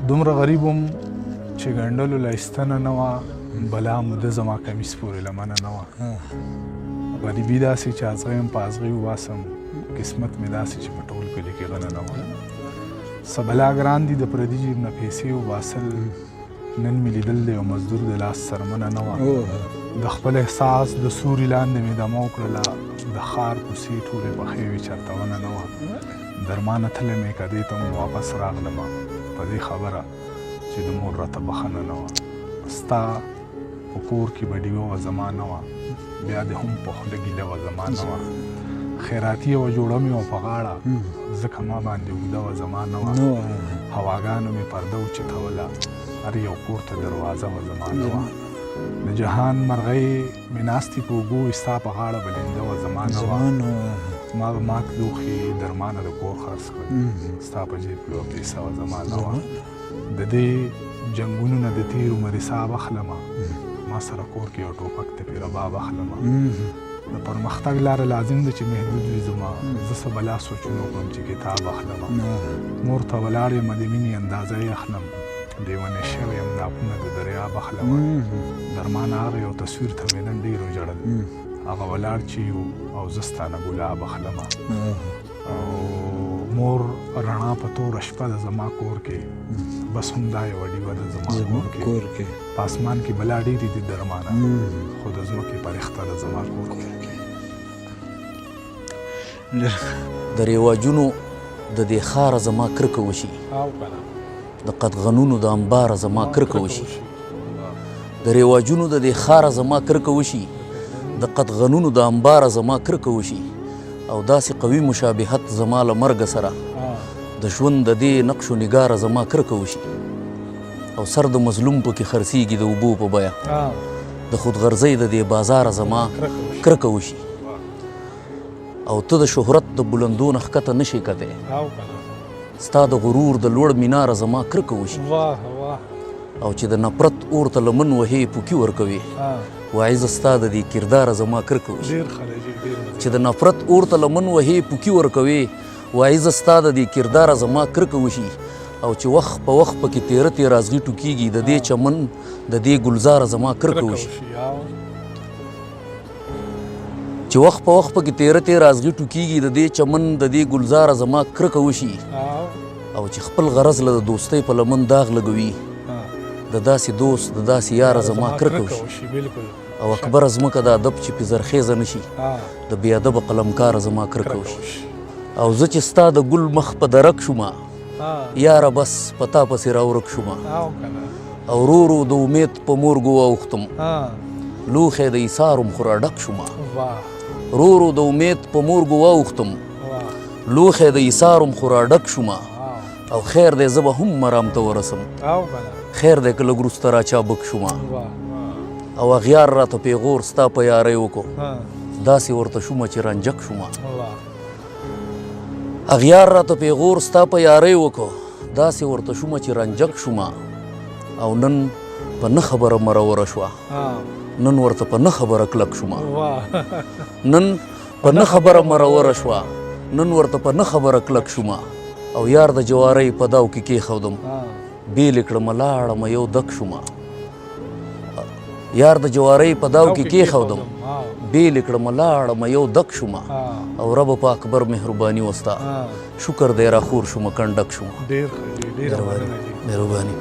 دومره غریب وم چې ګنډلو لایستنه نه وه، بلا موده زما کمیس پورې لمنه نه وه. غریبي داسې چې ازغی یم په ازغي وباسم، قسمت مې داسې چې په ټول کلي کې غنه نه وه. څه بلا ګران دي د پردي جیب نه پیسې وباسل، نن مې لیدل د یو مزدور د لاس څرمنه نه وه. د خپل احساس د سوري لاندې مې دمه وکړله، د ښار کوڅې ټولې پخې وې چېرته ونه نه وه. درمانه تللی مې که دې ته م واپس راغلمه په دې خبره چې د مور راته بښنه نه وه. ستا په کور کې به ډیوه وه زما نه وه، بیا دې هم په خوله ګیله وه زما نه وه. خیراتي یوه جوړه مې وه په غاړه، ځکه ما باندې اوږده وه زما نه وه. هواګانو مې پرده وچتوله، هر یو کور ته دروازه وه زما نه وه. د جهان مرغۍ مې ناستې په اوږو وې، ستا په غاړه به لنده وه زما نه وه. ما به مات لوښي درمانه د کور خرڅ کړل، ستا په جیب کې یوه پیسه وه زما نه وه. د دې جنګونو نه د تېر عمر حساب اخلمه، ما سره کور کې یو ټوپک ته پې رباب اخلمه. د پرمختګ لاره لازم ده چې محدود وي زما، زه څه بلا سوچونه وکړم چې کتاب اخلمه. مور ته ولاړ یم د مینې اندازه یې اخلم، لیونی شوی یم ناپونه د دریاب اخلمه. درمانه هغه یو تصویر ته مې نن ډېر وژړل، هغه ولاړ چې یو او زه ستانه ګلاب اخلمه. او مور رڼا په توره شپه ده زما کور کې، بس هم دا یوه ډیوه ده زما کور کې. په اسمان کې بلا ډېرې دي درمانه، خو د ځمکې فرښته ده زما کور کې. د رواجونو د دې ښاره زما کرکه وشي، د قدغنونو د انباره زما کرکه وشي. د رواجونو د دې ښاره زما کرکه وشي، د قدغنونو د انباره زما کرکه وشي. او داسې قوي مشابهت زما له مرګه سره د ژوند د دې نقش و نگاره زما کرکه وشي. او سر د مظلوم پکې خرڅیږي د اوبو په بیه، د خودغرضۍ د دې بازاره زما کرکه وشي. او ته د شهرت د بلندو نه ښکته نشې کتی، ستا د غرور د لوړ میناره زما کرکه وشي. او چې د نفرت اور ته لمن وهې پوکي ورکوي، وایي زه ستا د دې کرداره زما کرکه وشي. چې د نفرت اور ته لمن وهې پوکي ورکوي، وایي زه ستا د دې کرداره زما کرکه وشي. او چې وخت په وخت پکې تیره تیره ازغي ټوکېږي، د دې چمن د دې ګلزاره زما کرکه وشي. چې وخت په وخت پکې تیره تیره ازغي ټوکېږي، د دې چمن د دې ګلزاره زما کرکه وشي. او چې خپل غرض له د دوستۍ په لمن داغ لګوي، د داسې دوست د داسې یاره زما کرکه وشي. او اکبره ځمکه د ادب چې پې زرخیزه نشي، د بې ادبه قلمکاره زما کرکه وشي. او زه چې ستا د ګل مخ په درک شومه، یاره بس په تا پسې راورک شومه. او ورو ورو د امید په مورګو واوښتم، لوښی د ایثارم خو راډک شومه. ورو ورو د امید په مورګو واوښتم، لوښی د ایثارم خو راډک شومه. او خیر دی زه به هم مرام ته ورسم، خیر دی که لږ وروسته راچابک شومه. او اغیار راته پیغور ستا په یارۍ وکړو، داسې ورته شومه چې رنجک شومه. اغیار راته پیغور ستا په یارۍ وکړو، داسې ورته شومه چې رنجک شومه. او نن په نه خبره مروره شوه، نن ورته په نه خبره کلک شومه. نن په نه خبره مروره شوه، نن ورته په نه خبره کلک شومه. او یار د جوارۍ په داو کې کېښودم، بیلې کړمه لاړمه یو دک شومه. یار د جوارۍ په داو کې کېښودم، بیلې کړمه لاړمه یو دک شومه. او رب په اکبر مهرباني وستا، شکر دی راخور شومه کنډک شومه. ډېر ښه، ډېره مننه. مهرباني.